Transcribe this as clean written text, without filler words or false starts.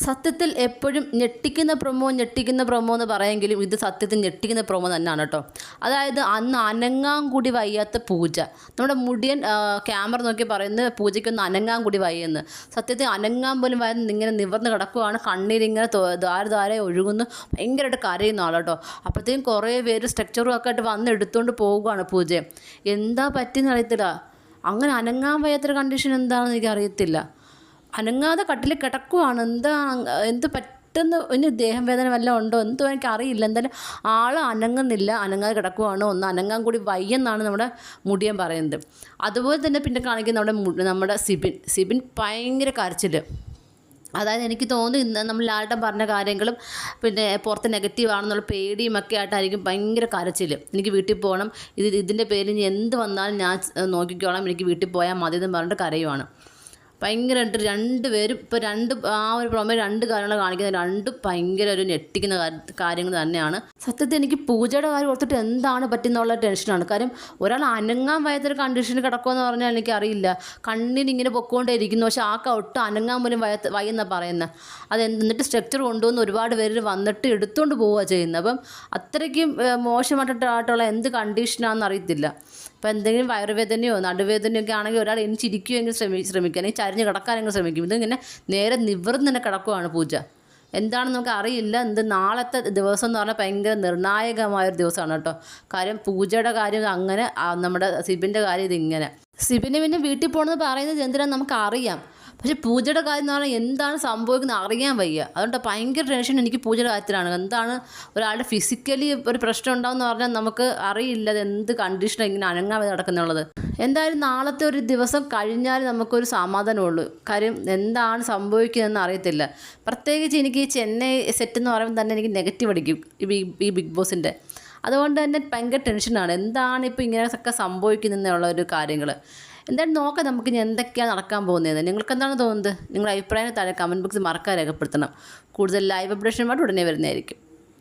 സത്യത്തിൽ എപ്പോഴും ഞെട്ടിക്കുന്ന പ്രൊമോ എന്ന് പറയുമെങ്കിലും ഇത് സത്യത്തിൽ ഞെട്ടിക്കുന്ന പ്രൊമോ തന്നെയാണ് കേട്ടോ. അതായത് അന്ന് അനങ്ങാൻ കൂടി വയ്യാത്ത പൂജ, നമ്മുടെ മുടിയൻ ക്യാമറ നോക്കി പറയുന്നത് പൂജയ്ക്കൊന്ന് അനങ്ങാൻ കൂടി വയ്യെന്ന്. സത്യത്തിൽ അനങ്ങാൻ പോലും വയ്യ ഇങ്ങനെ നിവർന്ന് കിടക്കുകയാണ്, കണ്ണീരിങ്ങനെ ധാരെ ഒഴുകുന്നു, ഭയങ്കരമായിട്ട് കരയുന്ന ആളാട്ടോ. അപ്പോഴത്തേക്കും കുറേ പേര് സ്ട്രക്ചറും ഒക്കെ ആയിട്ട് വന്ന് എടുത്തുകൊണ്ട് പോവുകയാണ് പൂജയെ. എന്താ പറ്റിയെന്ന് അറിയത്തില്ല. അങ്ങനെ അനങ്ങാൻ വയ്യാത്തൊരു കണ്ടീഷൻ എന്താണെന്ന് എനിക്കറിയത്തില്ല. അനങ്ങാതെ കട്ടിൽ കിടക്കുവാണ്. എന്ത് പെട്ടെന്ന് ഇനി ദേഹം വേദന വല്ലതും ഉണ്ടോ എന്തോ എനിക്കറിയില്ല. എന്തായാലും ആൾ അനങ്ങുന്നില്ല, അനങ്ങാതെ കിടക്കുവാണ്. ഒന്ന് അനങ്ങാൻ കൂടി വയ്യെന്നാണ് നമ്മുടെ മുടിയൻ പറയുന്നത്. അതുപോലെ തന്നെ പിന്നെ കാണിക്കുന്ന നമ്മുടെ സിബിൻ ഭയങ്കര കരച്ചിൽ. അതായത് എനിക്ക് തോന്നുന്നു ഇന്ന് നമ്മൾ ലാലേട്ടൻ പറഞ്ഞ കാര്യങ്ങളും പിന്നെ പുറത്ത് നെഗറ്റീവ് ആണെന്നുള്ള പേടിയും ഒക്കെ ആയിട്ടായിരിക്കും ഭയങ്കര കരച്ചിൽ. എനിക്ക് വീട്ടിൽ പോകണം, ഇതിൻ്റെ പേരിൽ ഇനി എന്ത് വന്നാലും ഞാൻ നോക്കിക്കോളാം, എനിക്ക് വീട്ടിൽ പോയാൽ മതി എന്ന് പറഞ്ഞിട്ട് കരയുവാണ്. ഭയങ്കരമായിട്ട് രണ്ടുപേരും ഇപ്പോൾ ഒരു പ്രൊമോ രണ്ട് കാര്യങ്ങൾ കാണിക്കുന്നത് രണ്ടും ഭയങ്കര ഒരു ഞെട്ടിക്കുന്ന കാര്യങ്ങൾ തന്നെയാണ്. സത്യത്തിൽ എനിക്ക് പൂജയുടെ കാര്യം ഓർത്തിട്ട് എന്താണ് പറ്റുന്നുള്ള ടെൻഷനാണ്. കാര്യം ഒരാൾ അനങ്ങാൻ വയ്യാത്തൊരു കണ്ടീഷനിൽ കിടക്കുമെന്ന് പറഞ്ഞാൽ എനിക്കറിയില്ല. കണ്ണിനിങ്ങനെ പൊക്കോണ്ടേ ഇരിക്കുന്നു, പക്ഷേ ഒട്ടും അനങ്ങാൻ പോലും വയ്യെന്നാണ് പറയുന്നത്. എന്നിട്ട് സ്ട്രക്ചർ കൊണ്ടുവന്ന് ഒരുപാട് പേര് വന്നിട്ട് എടുത്തുകൊണ്ട് പോവുക ചെയ്യുന്നത്. അപ്പം അത്രയ്ക്കും മോശമായിട്ടുള്ള എന്ത് കണ്ടീഷനാണെന്ന് അറിയത്തില്ല. ഇപ്പോൾ എന്തെങ്കിലും വയറുവേദനയോ നടുവേദനയോ ഒക്കെ ആണെങ്കിൽ ഒരാൾ എണിച്ചിരിക്കുമെങ്കിൽ ശ്രമിക്കുക, അല്ലെങ്കിൽ ചരിഞ്ഞ് കിടക്കാനെങ്കിലും ശ്രമിക്കും. ഇതിങ്ങനെ നേരെ നിവർന്ന് തന്നെ കിടക്കുകയാണ് പൂജ. എന്താണെന്ന് നമുക്ക് അറിയില്ല. നാളത്തെ ദിവസം എന്ന് പറഞ്ഞാൽ ഭയങ്കര നിർണായകമായൊരു ദിവസമാണ് കേട്ടോ. കാര്യം പൂജയുടെ കാര്യം അങ്ങനെ, നമ്മുടെ സിബിൻ്റെ കാര്യം ഇതിങ്ങനെ. സിബിന് പിന്നെ വീട്ടിൽ പോകണമെന്ന് പറയുന്നത് എന്തിനാണെന്ന് നമുക്കറിയാം. പക്ഷേ പൂജയുടെ കാര്യം എന്ന് പറഞ്ഞാൽ എന്താണ് സംഭവിക്കുന്നത് അറിയാൻ വയ്യ. അതുകൊണ്ട് ഭയങ്കര ടെൻഷൻ എനിക്ക് പൂജയുടെ കാര്യത്തിലാണ്. എന്താണ് ഒരാളുടെ ഫിസിക്കലി ഒരു പ്രശ്നം ഉണ്ടാവുമെന്ന് പറഞ്ഞാൽ നമുക്ക് അറിയില്ല അത് എന്ത് കണ്ടീഷനാണ് ഇങ്ങനെ അനങ്ങാതെ നടക്കുന്നുള്ളത്. എന്തായാലും നാളത്തെ ഒരു ദിവസം കഴിഞ്ഞാൽ നമുക്കൊരു സമാധാനമുള്ളൂ. കാര്യം എന്താണ് സംഭവിക്കുന്നതെന്ന് അറിയത്തില്ല. പ്രത്യേകിച്ച് എനിക്ക് ഈ ചെന്നൈ സെറ്റ് എന്ന് പറയുമ്പോൾ തന്നെ എനിക്ക് നെഗറ്റീവ് അടിക്കും ഈ ബിഗ് ബോസിൻ്റെ. അതുകൊണ്ട് തന്നെ ഭയങ്കര ടെൻഷനാണ്. എന്താണ് ഇപ്പോൾ ഇങ്ങനെയൊക്കെ സംഭവിക്കുന്നതെന്നുള്ള ഒരു കാര്യങ്ങൾ. എന്തായാലും നോക്കാം നമുക്ക് ഇനി എന്തൊക്കെയാണ് നടക്കാൻ പോകുന്നത്. നിങ്ങൾക്ക് എന്താണ് തോന്നുന്നത്? നിങ്ങളുടെ അഭിപ്രായം താഴെ കമൻറ്റ് ബോക്സിൽ മറക്കാൻ രേഖപ്പെടുത്തണം. കൂടുതൽ ലൈവ് അപ്ഡേഷനുമായിട്ട് ഉടനെ വരുന്നതായിരിക്കും.